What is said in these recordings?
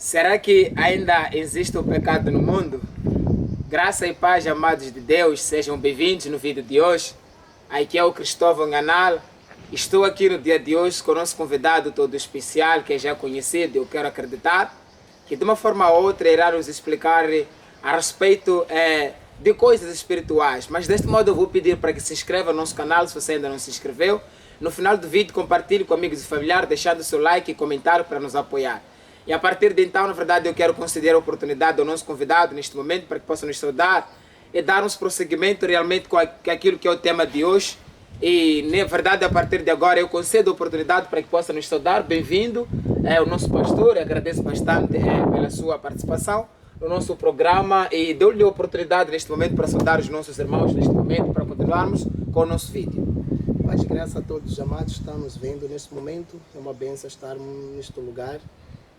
Será que ainda existe o pecado no mundo? Graça e paz, amados de Deus, sejam bem-vindos no vídeo de hoje. Aqui é o Cristóvão Ganal. Estou aqui no dia de hoje com o nosso convidado todo especial, que é já conhecido, eu quero acreditar, que de uma forma ou outra irá nos explicar a respeito de coisas espirituais. Mas deste modo eu vou pedir para que se inscreva no nosso canal, se você ainda não se inscreveu. No final do vídeo, compartilhe com amigos e familiares, deixando o seu like e comentário para nos apoiar. E a partir de então, na verdade, eu quero conceder a oportunidade ao nosso convidado neste momento para que possa nos saudar e dar-nos prosseguimento realmente com aquilo que é o tema de hoje. E, na verdade, a partir de agora, eu concedo a oportunidade para que possa nos saudar. Bem-vindo, o nosso pastor. Eu agradeço bastante pela sua participação no nosso programa e dou-lhe a oportunidade neste momento para saudar os nossos irmãos neste momento, para continuarmos com o nosso vídeo. Paz e graça a todos os amados que estão nos vendo neste momento. É uma benção estarmos neste lugar.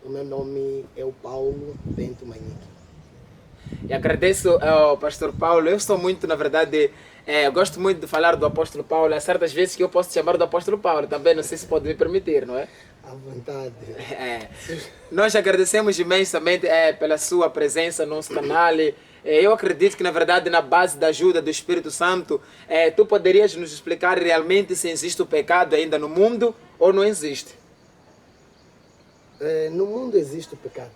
O meu nome é o Paulo Bento Manique. E agradeço ao pastor Paulo. Eu sou muito, na verdade, eu gosto muito de falar do apóstolo Paulo. Há certas vezes que eu posso chamar do apóstolo Paulo também, não sei se pode me permitir, não é? À vontade. Nós agradecemos imensamente pela sua presença no nosso canal. Eu acredito que, na verdade, na base da ajuda do Espírito Santo, tu poderias nos explicar realmente se existe o pecado ainda no mundo ou não existe? No mundo existe o pecado.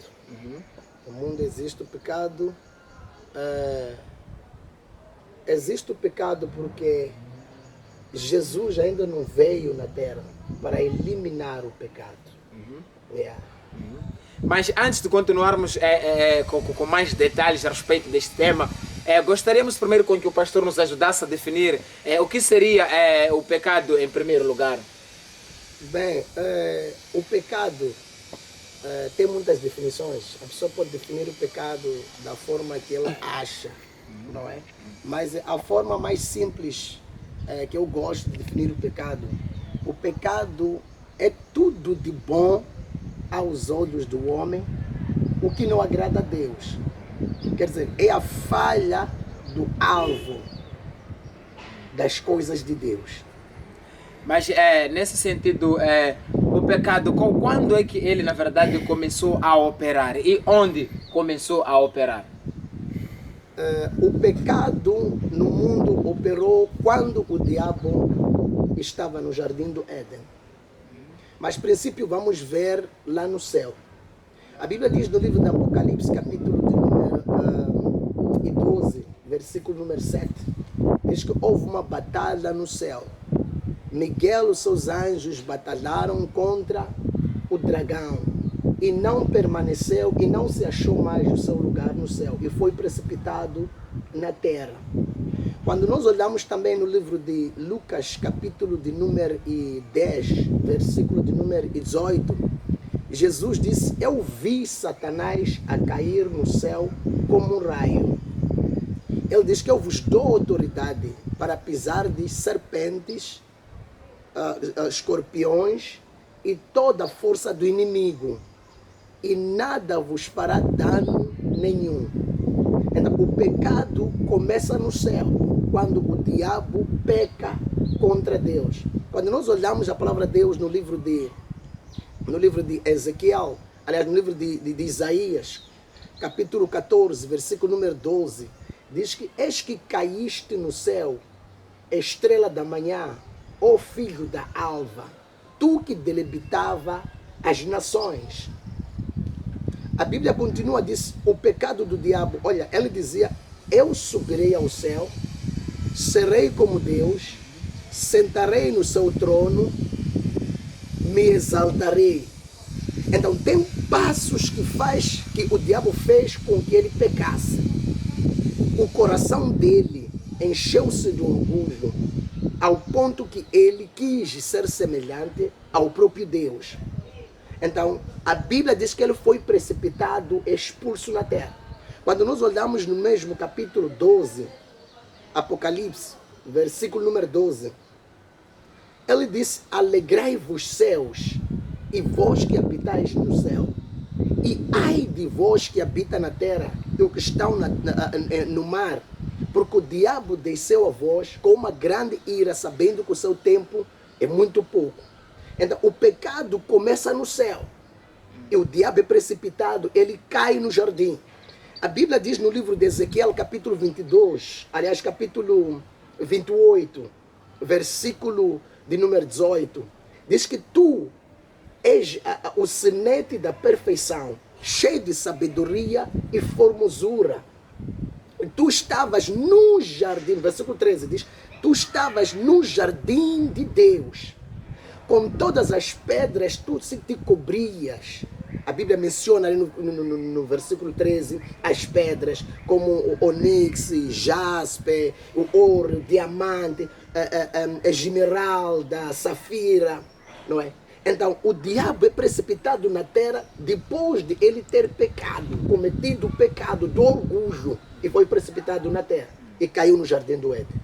No mundo existe o pecado. Existe o pecado porque Jesus ainda não veio na terra para eliminar o pecado. Mas antes de continuarmos com mais detalhes a respeito deste tema, gostaríamos primeiro com que o pastor nos ajudasse a definir o que seria o pecado em primeiro lugar. Bem, o pecado tem muitas definições. A pessoa pode definir o pecado da forma que ela acha, não é? Mas a forma mais simples que eu gosto de definir o pecado é tudo de bom aos olhos do homem, o que não agrada a Deus. Quer dizer, é a falha do alvo das coisas de Deus. Mas nesse sentido, o pecado, quando é que ele na verdade começou a operar? E onde começou a operar? O pecado no mundo operou quando o diabo estava no jardim do Éden. Mas, princípio, vamos ver lá no céu. A Bíblia diz no livro do Apocalipse, capítulo de número 12, versículo número 7, diz que houve uma batalha no céu. Miguel e os seus anjos batalharam contra o dragão e não permaneceu e não se achou mais o seu lugar no céu e foi precipitado na terra. Quando nós olhamos também no livro de Lucas, capítulo de número 10, versículo de número 18, Jesus disse: eu vi Satanás a cair no céu como um raio. Ele diz que eu vos dou autoridade para pisar de serpentes, escorpiões e toda a força do inimigo, e nada vos fará dano nenhum. Então, o pecado começa no céu, quando o diabo peca contra Deus. Quando nós olhamos a palavra de Deus no livro de Ezequiel, aliás, no livro de Isaías, capítulo 14, versículo número 12, diz que eis que caíste no céu, estrela da manhã, ó filho da alva, tu que deleitava as nações. A Bíblia continua, diz, o pecado do diabo, olha, ele dizia, eu subirei ao céu, serei como Deus, sentarei no seu trono, me exaltarei. Então tem passos que o diabo fez com que ele pecasse. O coração dele encheu-se de orgulho, ao ponto que ele quis ser semelhante ao próprio Deus. Então, a Bíblia diz que ele foi precipitado, expulso na terra. Quando nós olhamos no mesmo capítulo 12, Apocalipse, versículo número 12, ele diz, alegrai-vos céus, e vós que habitais no céu, e ai de vós que habita na terra, e os que estão no mar, porque o diabo desceu a vós com uma grande ira, sabendo que o seu tempo é muito pouco. Então, o pecado começa no céu e o diabo é precipitado, ele cai no jardim. A Bíblia diz no livro de Ezequiel, capítulo 22, aliás, capítulo 28, versículo de número 18, diz que tu és o sinete da perfeição, cheio de sabedoria e formosura. Tu estavas no jardim, versículo 13 diz, tu estavas no jardim de Deus. Com todas as pedras tu se te cobrias. A Bíblia menciona ali no versículo 13 as pedras como o onix, jaspe, o ouro, o diamante, a esmeralda, a safira, não é? Então, o diabo é precipitado na terra depois de ele ter pecado, cometido o pecado do orgulho, e foi precipitado na terra e caiu no jardim do Éden.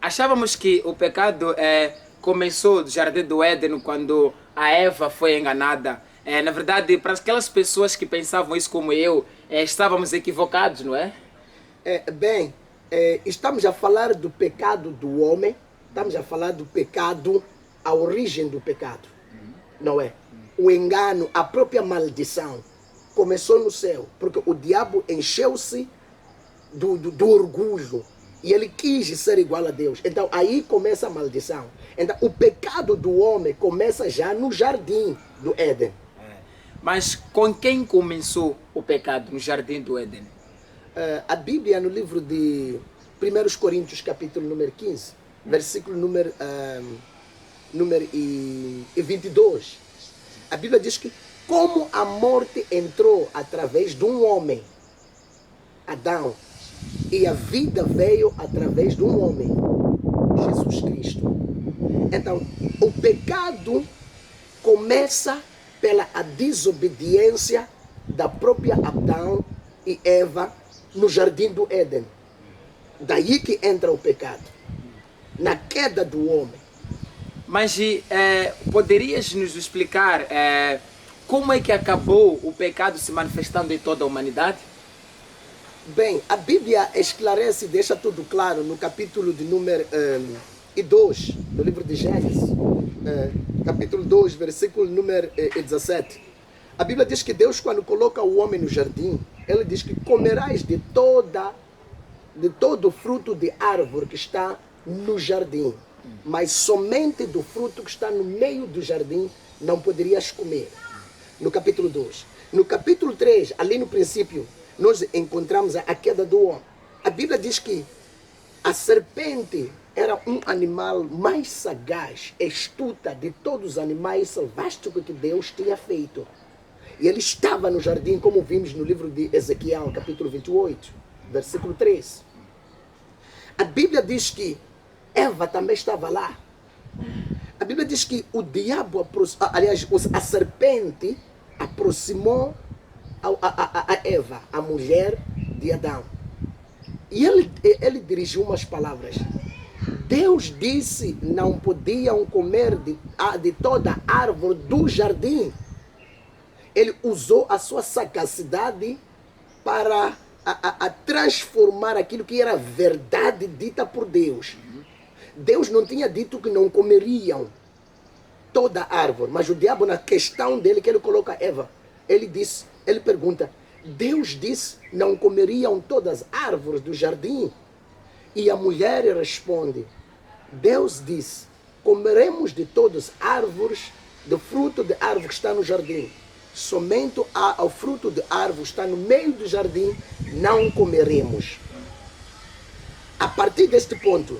Achávamos que o pecado começou do jardim do Éden quando a Eva foi enganada. Na verdade, para aquelas pessoas que pensavam isso como eu, estávamos equivocados, não é? Estamos a falar do pecado do homem, estamos a falar do pecado, a origem do pecado, não é? O engano, a própria maldição começou no céu, porque o diabo encheu-se do orgulho e ele quis ser igual a Deus. Então aí começa a maldição. Então o pecado do homem começa já no jardim do Éden. Mas com quem começou o pecado no jardim do Éden? A Bíblia, no livro de 1 Coríntios, capítulo número 15, versículo número 22, a Bíblia diz que como a morte entrou através de um homem, Adão, e a vida veio através de um homem, Jesus Cristo. Então, o pecado começa pela desobediência da própria Adão e Eva no jardim do Éden. Daí que entra o pecado, na queda do homem. Mas poderias nos explicar como é que acabou o pecado se manifestando em toda a humanidade? Bem, a Bíblia esclarece e deixa tudo claro no capítulo de número 2 do livro de Gênesis, capítulo 2, versículo número 17. A Bíblia diz que Deus, quando coloca o homem no jardim, ele diz que comerás de todo o fruto de árvore que está no jardim, mas somente do fruto que está no meio do jardim não poderias comer. No capítulo 2. No capítulo 3, ali no princípio, nós encontramos a queda do homem. A Bíblia diz que a serpente era um animal mais sagaz, astuta de todos os animais selváticos que Deus tinha feito. E ele estava no jardim, como vimos no livro de Ezequiel, capítulo 28, versículo 3. A Bíblia diz que Eva também estava lá. A Bíblia diz que o diabo, a serpente, aproximou a Eva, a mulher de Adão. E ele dirigiu umas palavras. Deus disse não podiam comer de toda a árvore do jardim. Ele usou a sua sagacidade para transformar aquilo que era verdade dita por Deus. Deus não tinha dito que não comeriam toda a árvore, mas o diabo, na questão dele, que ele coloca Eva, ele pergunta, Deus disse não comeriam todas as árvores do jardim? E a mulher responde, Deus disse, comeremos de todas as árvores, do fruto de árvore que está no jardim. Somente ao fruto de árvore que está no meio do jardim, não comeremos. A partir deste ponto,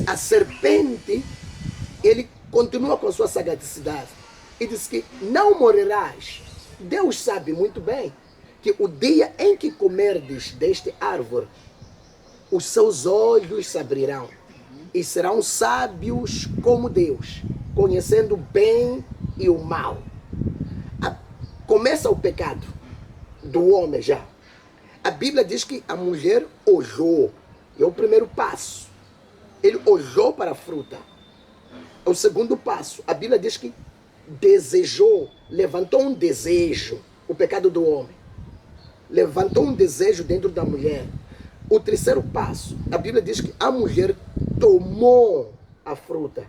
a serpente, ele continua com sua sagacidade e diz que não morrerás. Deus sabe muito bem que o dia em que comerdes deste árvore, os seus olhos se abrirão e serão sábios como Deus, conhecendo o bem e o mal. Começa o pecado do homem já. A Bíblia diz que a mulher olhou, é o primeiro passo. Ele olhou para a fruta. É o segundo passo. A Bíblia diz que desejou, levantou um desejo, o pecado do homem. Levantou um desejo dentro da mulher. O terceiro passo, a Bíblia diz que a mulher tomou a fruta.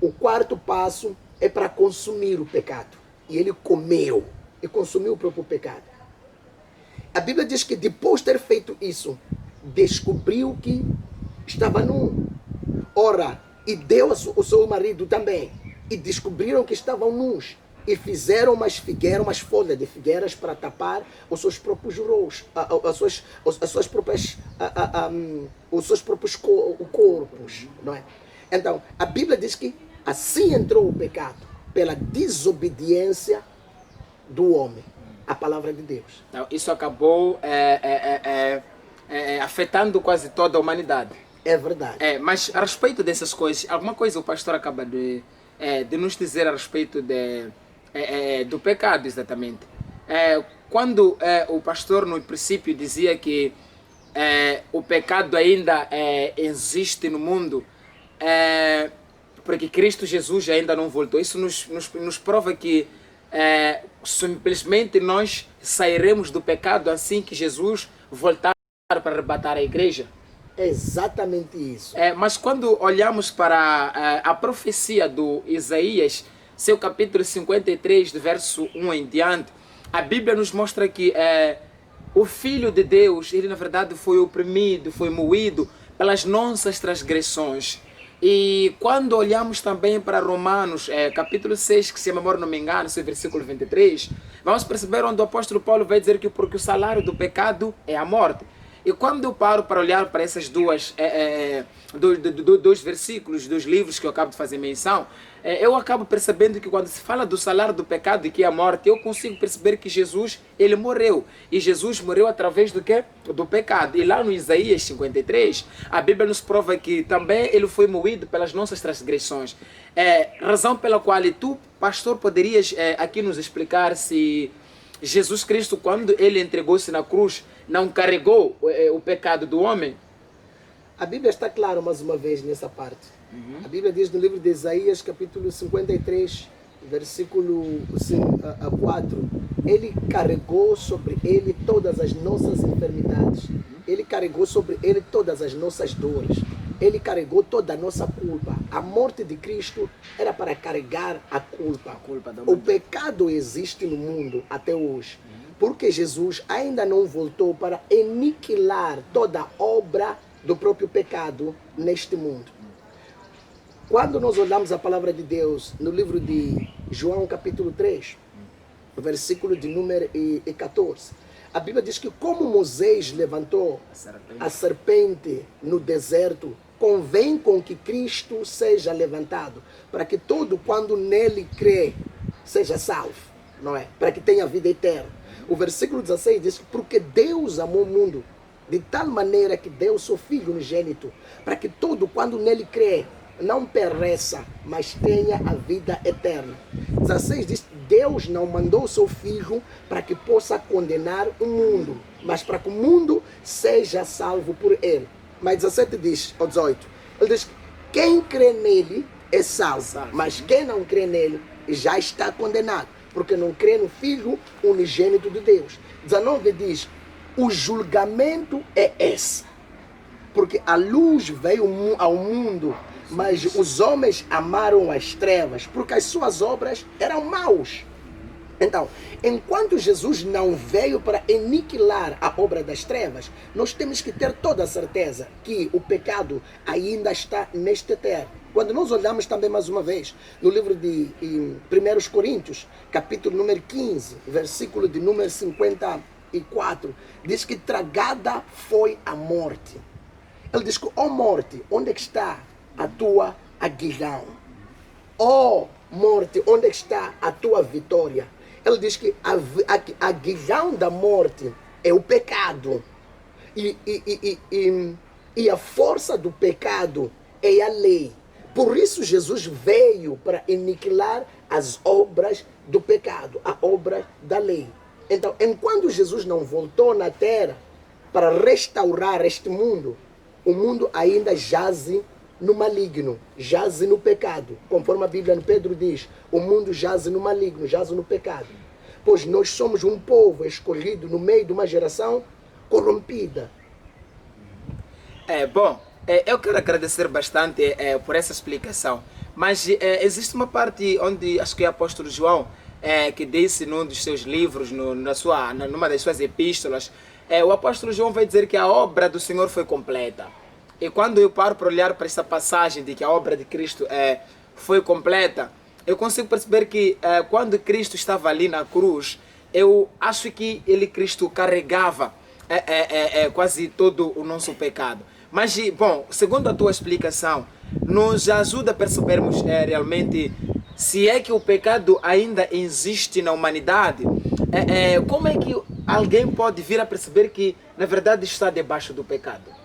O quarto passo é para consumir o pecado. e ele comeu e consumiu o próprio pecado. A Bíblia diz que depois de ter feito isso, descobriu que estava nu. Ora, e deu o seu marido também. E descobriram que estavam nus. E fizeram umas folhas de figueiras para tapar os seus próprios rolos, os seus próprios corpos. Não é? Então, a Bíblia diz que assim entrou o pecado, pela desobediência do homem à palavra de Deus. Então, isso acabou afetando quase toda a humanidade. É verdade. Mas a respeito dessas coisas, alguma coisa o pastor acaba de nos dizer a respeito do pecado, exatamente. Quando o pastor no princípio dizia que o pecado ainda existe no mundo, porque Cristo Jesus ainda não voltou, isso nos prova que simplesmente nós sairemos do pecado assim que Jesus voltar para arrebatar a igreja. É exatamente isso. Mas quando olhamos para a profecia do Isaías, seu capítulo 53, do verso 1 em diante, a Bíblia nos mostra que o Filho de Deus, ele na verdade foi oprimido, foi moído pelas nossas transgressões. E quando olhamos também para Romanos, capítulo 6, que se a memória não me engano, seu versículo 23, vamos perceber onde o apóstolo Paulo vai dizer que porque o salário do pecado é a morte. E quando eu paro para olhar para essas dois versículos dos livros que eu acabo de fazer menção, eu acabo percebendo que quando se fala do salário do pecado e que é a morte, eu consigo perceber que Jesus, ele morreu. E Jesus morreu através do quê? Do pecado. E lá no Isaías 53, a Bíblia nos prova que também ele foi moído pelas nossas transgressões. Razão pela qual tu, pastor, poderias aqui nos explicar se Jesus Cristo, quando ele entregou-se na cruz, não carregou o pecado do homem? A Bíblia está clara mais uma vez nessa parte. A Bíblia diz no livro de Isaías, capítulo 53, versículo 4, ele carregou sobre ele todas as nossas enfermidades. Ele carregou sobre ele todas as nossas dores. Ele carregou toda a nossa culpa. A morte de Cristo era para carregar a culpa. O pecado existe no mundo até hoje, porque Jesus ainda não voltou para aniquilar toda a obra do próprio pecado neste mundo. Quando nós olhamos a palavra de Deus no livro de João capítulo 3, versículo de número 14, a Bíblia diz que como Moisés levantou a serpente no deserto, convém com que Cristo seja levantado, para que todo quando nele crê seja salvo, não é? Para que tenha vida eterna. O versículo 16 diz que porque Deus amou o mundo de tal maneira que deu o seu Filho unigênito, para que todo quando nele crê não pereça, mas tenha a vida eterna. 16 diz, Deus não mandou o seu Filho para que possa condenar o mundo, mas para que o mundo seja salvo por ele. Mas 17 diz, ou 18, ele diz, quem crê nele é salvo, mas quem não crê nele já está condenado, porque não crê no Filho unigênito de Deus. 19 diz, o julgamento é esse, porque a luz veio ao mundo, mas os homens amaram as trevas, porque as suas obras eram maus. Então, enquanto Jesus não veio para aniquilar a obra das trevas, nós temos que ter toda a certeza que o pecado ainda está neste terra. Quando nós olhamos também mais uma vez no livro de 1 Coríntios, capítulo número 15, versículo de número 54, diz que tragada foi a morte. Ele diz que, ó morte, onde é que está a tua aguilhão? Ó morte, onde é que está a tua vitória? Ele diz que a aguilhão da morte é o pecado. E a força do pecado é a lei. Por isso Jesus veio para aniquilar as obras do pecado, a obra da lei. Então, enquanto Jesus não voltou na terra para restaurar este mundo, o mundo ainda jaze no maligno, jaze no pecado. Conforme a Bíblia em Pedro diz, o mundo jaze no maligno, jaze no pecado. Pois nós somos um povo escolhido no meio de uma geração corrompida. Eu quero agradecer bastante por essa explicação. Mas existe uma parte onde acho que o apóstolo João que disse num dos seus livros, numa das suas epístolas, o apóstolo João vai dizer que a obra do Senhor foi completa. E quando eu paro para olhar para essa passagem de que a obra de Cristo foi completa, eu consigo perceber que quando Cristo estava ali na cruz, eu acho que Cristo carregava quase todo o nosso pecado. Mas, bom, segundo a tua explicação, nos ajuda a percebermos realmente se é que o pecado ainda existe na humanidade. Como é que alguém pode vir a perceber que, na verdade, está debaixo do pecado?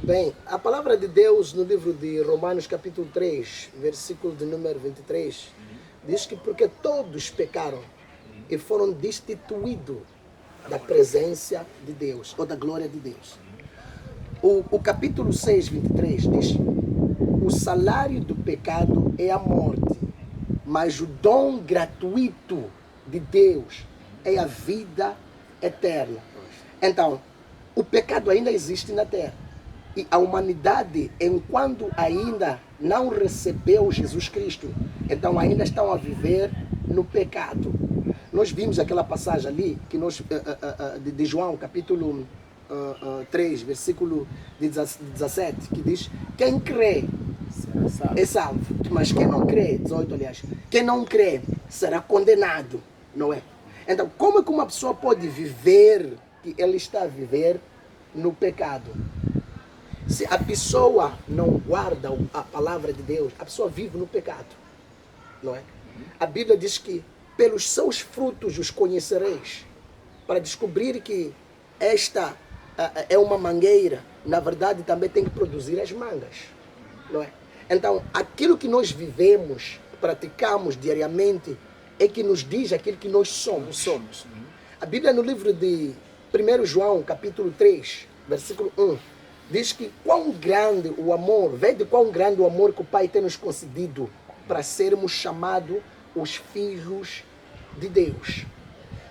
Bem, a palavra de Deus no livro de Romanos capítulo 3, versículo de número 23, diz que porque todos pecaram e foram destituídos da presença de Deus, ou da glória de Deus. O capítulo 6, 23 diz: o salário do pecado é a morte, mas o dom gratuito de Deus é a vida eterna. Então, o pecado ainda existe na terra. E a humanidade, enquanto ainda não recebeu Jesus Cristo, então ainda estão a viver no pecado. Nós vimos aquela passagem ali, que de João, capítulo 3, versículo 17, que diz: quem crê é salvo, mas quem não crê, 18 aliás, quem não crê será condenado, não é? Então, como é que uma pessoa pode viver, que ela está a viver no pecado? Se a pessoa não guarda a palavra de Deus, a pessoa vive no pecado, não é? A Bíblia diz que pelos seus frutos os conhecereis, para descobrir que esta é uma mangueira, na verdade também tem que produzir as mangas, não é? Então, aquilo que nós vivemos, praticamos diariamente, é que nos diz aquilo que nós somos. A Bíblia no livro de 1 João, capítulo 3, versículo 1, diz que quão grande o amor, vede quão grande o amor que o Pai tem nos concedido para sermos chamados os filhos de Deus.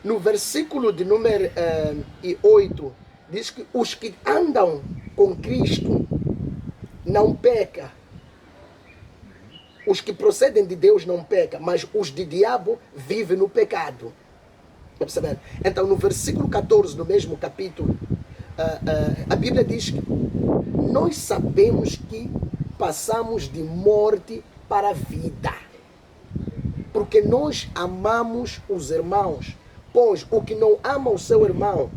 No versículo de número 8, diz que os que andam com Cristo não pecam. Os que procedem de Deus não pecam, mas os de diabo vivem no pecado. Então, no versículo 14 do mesmo capítulo, a Bíblia diz que nós sabemos que passamos de morte para a vida, porque nós amamos os irmãos, pois o que não ama o seu irmão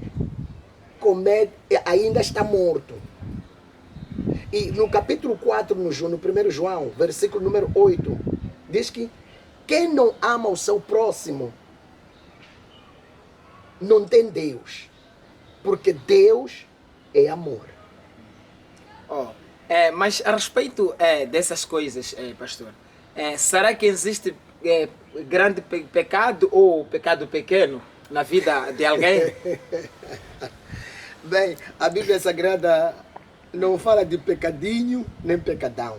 ainda está morto. E no capítulo 4, no 1 João, versículo número 8, diz que quem não ama o seu próximo não tem Deus, porque Deus é amor. Mas a respeito dessas coisas, pastor, será que existe grande pecado ou pecado pequeno na vida de alguém? Bem, a Bíblia Sagrada não fala de pecadinho nem pecadão.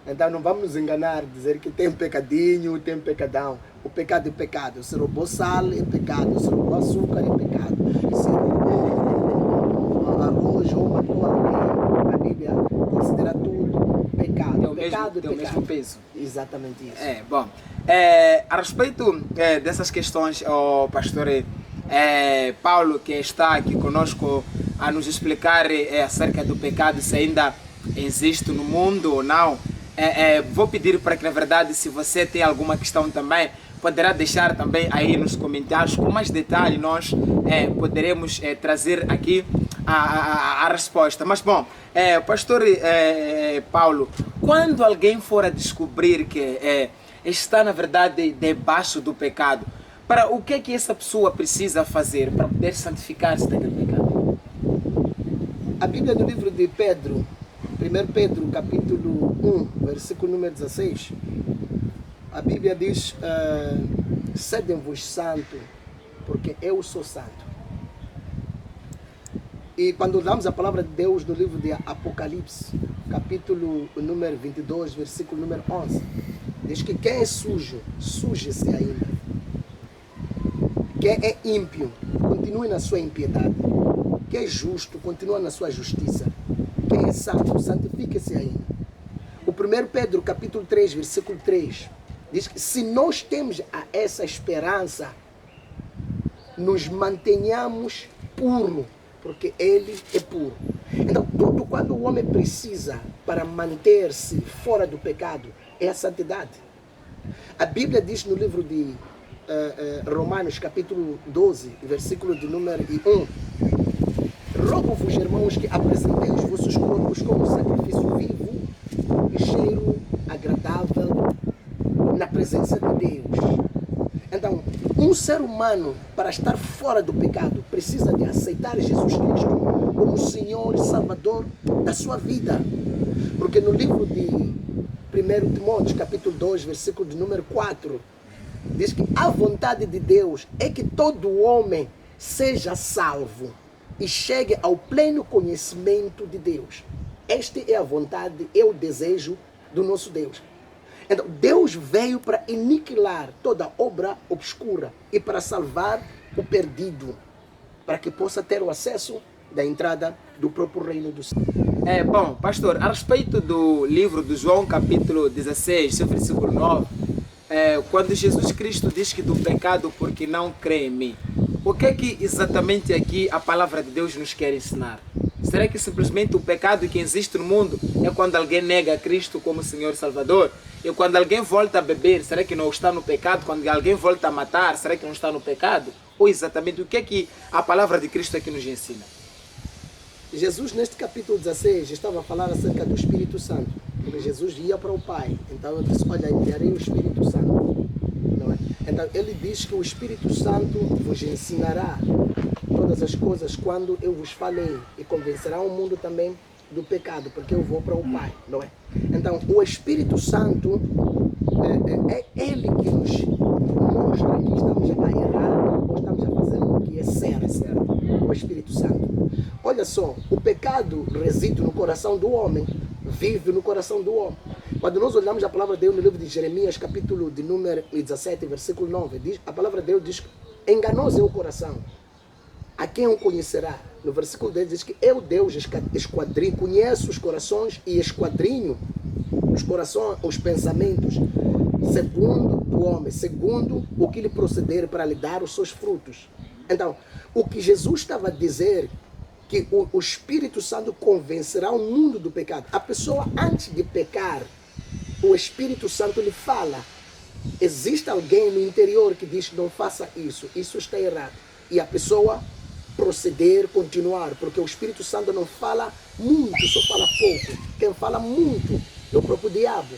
Então não vamos nos enganar, dizer que tem pecadinho, tem pecadão. O pecado é pecado. Se roubou sal é pecado. Se roubou açúcar é pecado. Se roubou arroz ou matou alguém, a Bíblia considera tudo pecado. Tem o mesmo peso. Exatamente isso. Bom, a respeito dessas questões, o pastor Paulo, que está aqui conosco a nos explicar acerca do pecado, se ainda existe no mundo ou não, vou pedir para que, na verdade, se você tem alguma questão também, poderá deixar também aí nos comentários, com mais detalhe nós poderemos trazer aqui a resposta. Mas bom, pastor Paulo, quando alguém for a descobrir que está, na verdade, debaixo do pecado, para o que é que essa pessoa precisa fazer para poder santificar-se daquele pecado? A Bíblia no livro de Pedro, 1 Pedro capítulo 1, versículo número 16, a Bíblia diz: sedem-vos santo, porque eu sou santo. E quando damos a palavra de Deus no livro de Apocalipse, capítulo número 22, versículo número 11, diz que quem é sujo, suje-se ainda. Quem é ímpio, continue na sua impiedade. Quem é justo, continua na sua justiça. Quem é santo, santifique-se ainda. O 1 Pedro, capítulo 3, versículo 3, Diz que se nós temos essa esperança, nos mantenhamos puro, porque Ele é puro. Então, tudo quando o homem precisa para manter-se fora do pecado é a santidade. A Bíblia diz no livro de Romanos, capítulo 12, versículo de número 1: rogo-vos, irmãos, que apresenteis os vossos corpos como sacrifício vivo e cheiro agradável na presença de Deus. Então, um ser humano, para estar fora do pecado, precisa de aceitar Jesus Cristo como Senhor e Salvador da sua vida. Porque no livro de 1 Timóteo, capítulo 2, versículo de número 4, diz que a vontade de Deus é que todo homem seja salvo e chegue ao pleno conhecimento de Deus. Esta é a vontade, é o desejo do nosso Deus. Então, Deus veio para aniquilar toda obra obscura e para salvar o perdido, para que possa ter o acesso da entrada do próprio reino do céu. Bom, pastor, a respeito do livro de João, capítulo 16, seu versículo 9, quando Jesus Cristo diz que do pecado porque não crê em mim, o que é que exatamente aqui a palavra de Deus nos quer ensinar? Será que simplesmente o pecado que existe no mundo é quando alguém nega Cristo como Senhor e Salvador? E quando alguém volta a beber, será que não está no pecado? Quando alguém volta a matar, será que não está no pecado? Ou exatamente o que é que a palavra de Cristo aqui nos ensina? Jesus, neste capítulo 16, estava a falar acerca do Espírito Santo. Porque Jesus ia para o Pai. Então ele disse: olha, enviarei o Espírito Santo. Não é? Então ele diz que o Espírito Santo vos ensinará todas as coisas quando eu vos falei, e convencerá o mundo também do pecado, porque eu vou para o Pai, não é? Então, o Espírito Santo é Ele que nos mostra que estamos a errar ou estamos a fazer o que é certo. O Espírito Santo. Olha só, o pecado reside no coração do homem, vive no coração do homem. Quando nós olhamos a palavra de Deus no livro de Jeremias, capítulo de número 17, versículo 9, a palavra de Deus diz: enganoso é o coração, a quem o conhecerá? No versículo 10 diz que eu, Deus, esquadrinho, conheço os corações e esquadrinho os corações, os pensamentos, segundo o homem, segundo o que lhe proceder para lhe dar os seus frutos. Então, o que Jesus estava a dizer, que o Espírito Santo convencerá o mundo do pecado. A pessoa, antes de pecar, o Espírito Santo lhe fala. Existe alguém no interior que diz: não faça isso, isso está errado. E a pessoa proceder, continuar, porque o Espírito Santo não fala muito, só fala pouco. Quem fala muito é o próprio diabo.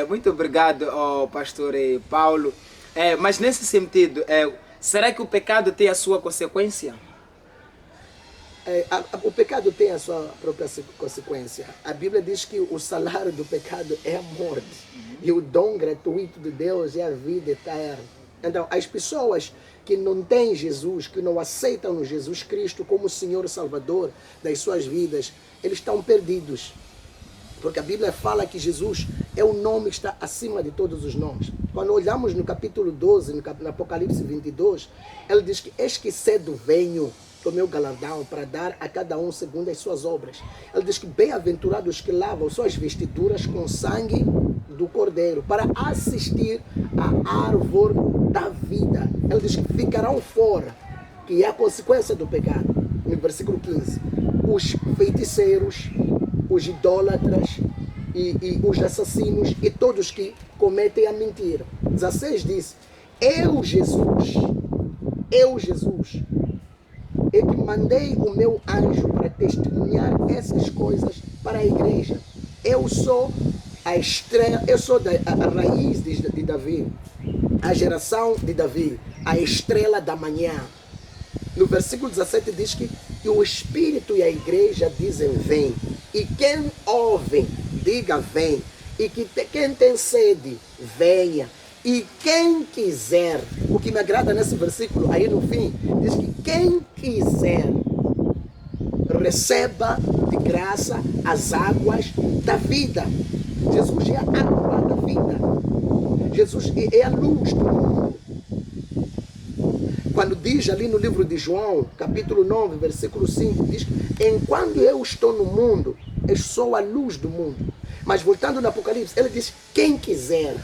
Muito obrigado ao pastor Paulo. Mas nesse sentido, será que o pecado tem a sua consequência? O pecado tem a sua própria consequência. A Bíblia diz que o salário do pecado é a morte. E o dom gratuito de Deus é a vida eterna. Então, as pessoas que não têm Jesus, que não aceitam Jesus Cristo como Senhor e Salvador das suas vidas, eles estão perdidos. Porque a Bíblia fala que Jesus é o nome que está acima de todos os nomes. Quando olhamos no capítulo 12, no Apocalipse 22, ele diz que: eis que cedo venho do meu galardão para dar a cada um segundo as suas obras. Ele diz que bem-aventurados que lavam suas vestiduras com sangue do Cordeiro, para assistir à árvore da vida. Ele diz que ficarão fora, que é a consequência do pecado. No versículo 15, os feiticeiros, os idólatras e os assassinos e todos que cometem a mentira. 16 diz: eu Jesus, é que mandei o meu anjo para testemunhar essas coisas para a igreja. Eu sou a estrela, eu sou a raiz de Davi, a geração de Davi, a estrela da manhã. No versículo 17 diz que o Espírito e a igreja dizem: vem. E quem ouve, diga: vem. E que quem tem sede, venha. E quem quiser, o que me agrada nesse versículo aí no fim, diz que quem quiser, receba de graça as águas da vida. Jesus é a água da vida. Jesus é a luz do mundo. Quando diz ali no livro de João, capítulo 9, versículo 5, diz: enquanto eu estou no mundo, eu sou a luz do mundo. Mas voltando no Apocalipse, ele diz, quem quiser.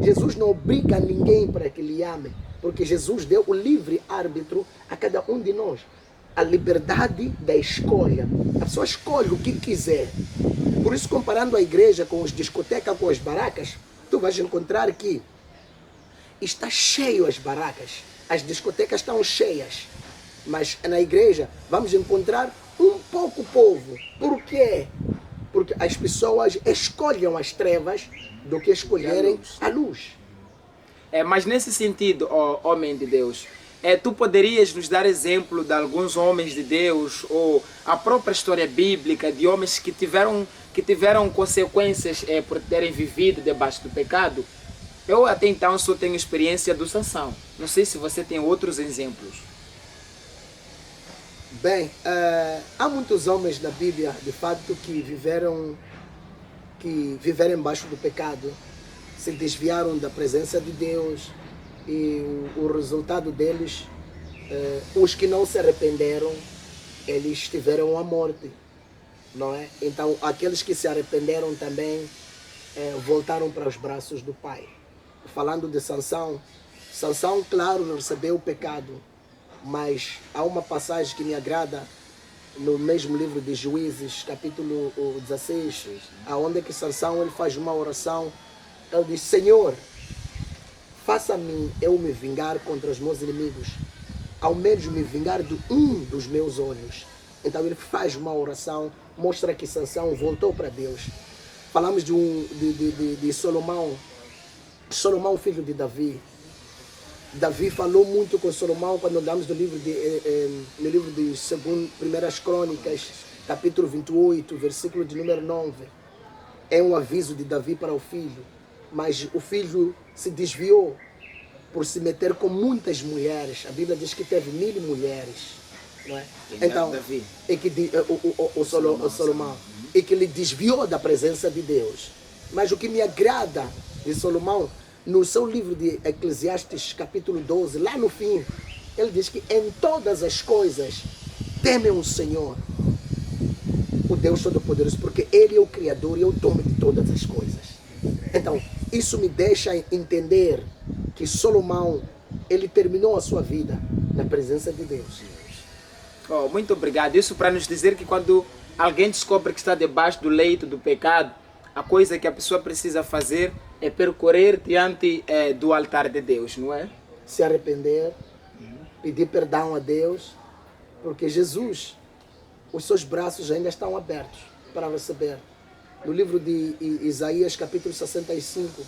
Jesus não obriga ninguém para que lhe ame, porque Jesus deu o livre árbitro a cada um de nós. A liberdade da escolha. A pessoa escolhe o que quiser. Por isso, comparando a igreja com as discotecas, com as barracas, tu vais encontrar que está cheio as barracas. As discotecas estão cheias. Mas na igreja vamos encontrar um pouco povo. Por quê? Porque as pessoas escolhem as trevas do que escolherem a luz. Mas nesse sentido, homem de Deus, tu poderias nos dar exemplo de alguns homens de Deus ou a própria história bíblica de homens que tiveram consequências por terem vivido debaixo do pecado? Eu até então só tenho experiência do Sansão. Não sei se você tem outros exemplos. Bem, há muitos homens na Bíblia, de fato, que viveram embaixo do pecado, se desviaram da presença de Deus, e o resultado deles, os que não se arrependeram, eles tiveram a morte, não é? Então, aqueles que se arrependeram também voltaram para os braços do Pai. Falando de Sansão, claro, recebeu o pecado, mas há uma passagem que me agrada no mesmo livro de Juízes, capítulo 16, aonde que Sansão ele faz uma oração. Ele diz, Senhor, faça-me eu me vingar contra os meus inimigos, ao menos me vingar de um dos meus olhos. Então ele faz uma oração, mostra que Sansão voltou para Deus. Falamos de Salomão, filho de Davi. Davi falou muito com Salomão quando andamos no livro de 1 Crônicas, capítulo 28, versículo de número 9. É um aviso de Davi para o filho, mas o filho se desviou por se meter com muitas mulheres. A Bíblia diz que teve 1000 mulheres, não é? Então, Davi. O Salomão, e que ele desviou da presença de Deus. Mas o que me agrada de Salomão, no seu livro de Eclesiastes, capítulo 12, lá no fim, ele diz que em todas as coisas temem o Senhor, o Deus Todo-Poderoso, porque Ele é o Criador e é o dono de todas as coisas. Então, isso me deixa entender que Salomão, ele terminou a sua vida na presença de Deus. Muito obrigado. Isso para nos dizer que quando alguém descobre que está debaixo do leito do pecado, a coisa que a pessoa precisa fazer é percorrer diante do altar de Deus, não é? Se arrepender, pedir perdão a Deus, porque Jesus, os seus braços ainda estão abertos para receber. No livro de Isaías, capítulo 65,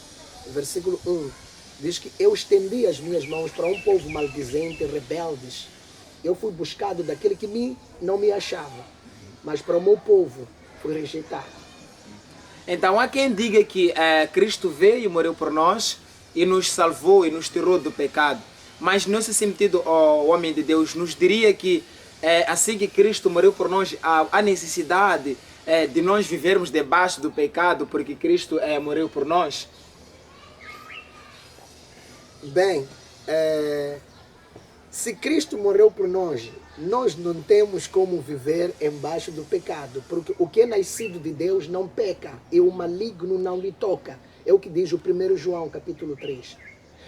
versículo 1, diz que eu estendi as minhas mãos para um povo maldizente, rebeldes. Eu fui buscado daquele que não me achava, mas para o meu povo fui rejeitado. Então há quem diga que Cristo veio e morreu por nós e nos salvou e nos tirou do pecado. Mas nesse sentido, o homem de Deus nos diria que assim que Cristo morreu por nós, há necessidade de nós vivermos debaixo do pecado porque Cristo morreu por nós? Bem, se Cristo morreu por nós, nós não temos como viver embaixo do pecado, porque o que é nascido de Deus não peca e o maligno não lhe toca. É o que diz o 1 João, capítulo 3.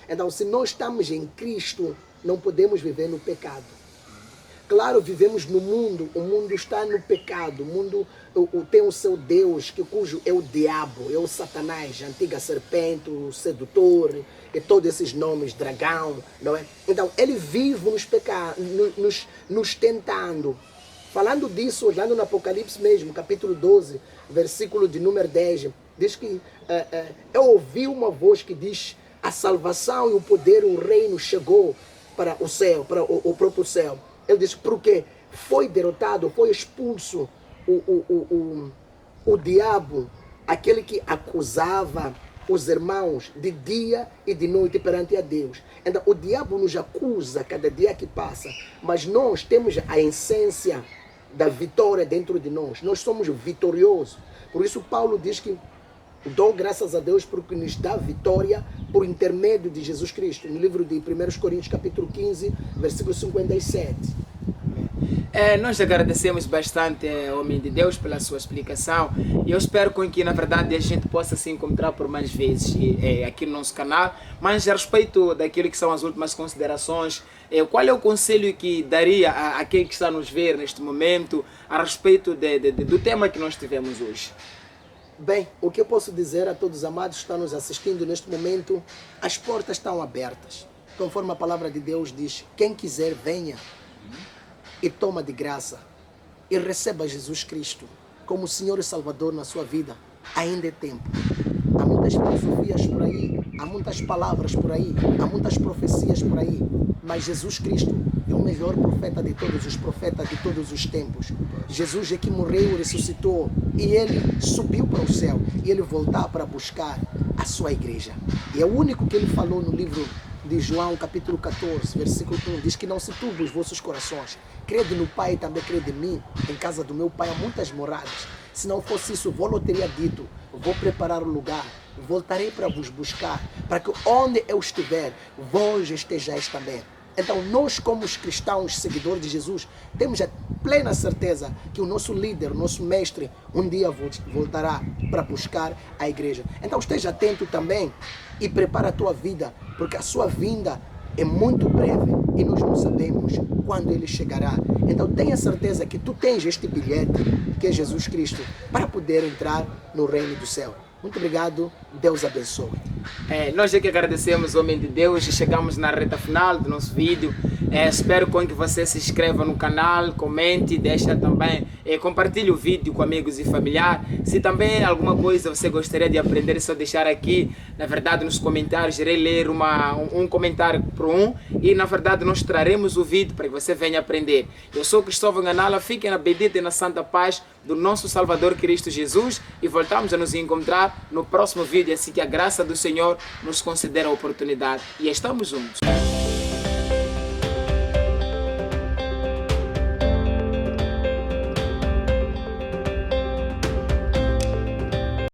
Então, se nós estamos em Cristo, não podemos viver no pecado. Claro, vivemos no mundo, o mundo está no pecado, o mundo tem o seu Deus, cujo é o diabo, é o Satanás, a antiga serpente, o sedutor, e todos esses nomes, dragão, não é? Então, ele vive nos tentando. Falando disso, olhando no Apocalipse mesmo, capítulo 12, versículo de número 10, diz que eu ouvi uma voz que diz, a salvação e o poder, o reino chegou para o céu, para o próprio céu. Ele diz, porque foi derrotado, foi expulso o diabo, aquele que acusava os irmãos de dia e de noite perante a Deus. Então, o diabo nos acusa cada dia que passa, mas nós temos a essência da vitória dentro de nós. Nós somos vitoriosos. Por isso, Paulo diz que dou graças a Deus porque nos dá vitória por intermédio de Jesus Cristo. No livro de 1 Coríntios, capítulo 15, versículo 57. Nós agradecemos bastante, homem de Deus, pela sua explicação, e eu espero que, na verdade, a gente possa se encontrar por mais vezes aqui no nosso canal. Mas a respeito daquilo que são as últimas considerações, qual é o conselho que daria a quem que está a nos ver neste momento a respeito do tema que nós tivemos hoje? Bem, o que eu posso dizer a todos os amados que estão nos assistindo neste momento, as portas estão abertas. Conforme a palavra de Deus diz, quem quiser venha e toma de graça e receba Jesus Cristo como Senhor e Salvador na sua vida. Ainda é tempo. Há muitas filosofias por aí, há muitas palavras por aí, há muitas profecias por aí, mas Jesus Cristo é o melhor profeta de todos os profetas de todos os tempos. Jesus é que morreu, ressuscitou e ele subiu para o céu e ele voltar para buscar a sua igreja. E é o único que ele falou no livro de João, capítulo 14, versículo 1, diz que não se turbem os vossos corações. Crede no Pai, também crede em mim. Em casa do meu Pai há muitas moradas. Se não fosse isso, vou teria dito, vou preparar o lugar, voltarei para vos buscar, para que onde eu estiver, vós estejais também. Então nós, como os cristãos, seguidores de Jesus, temos a plena certeza que o nosso líder, o nosso mestre, um dia voltará para buscar a igreja. Então esteja atento também e prepara a tua vida, porque a sua vinda é muito breve e nós não sabemos quando ele chegará. Então tenha certeza que tu tens este bilhete, que é Jesus Cristo, para poder entrar no reino do céu. Muito obrigado, Deus abençoe. Nós é que agradecemos, homem de Deus, e chegamos na reta final do nosso vídeo. Espero que você se inscreva no canal, comente, deixa também, compartilhe o vídeo com amigos e familiares. Se também alguma coisa você gostaria de aprender, é só deixar aqui, na verdade, nos comentários. Irei ler um comentário por um e, na verdade, nós traremos o vídeo para que você venha aprender. Eu sou Cristóvão Nganala, fiquem na bendita e na santa paz do nosso Salvador Cristo Jesus e voltamos a nos encontrar no próximo vídeo, assim que a graça do Senhor nos conceder a oportunidade. E estamos juntos.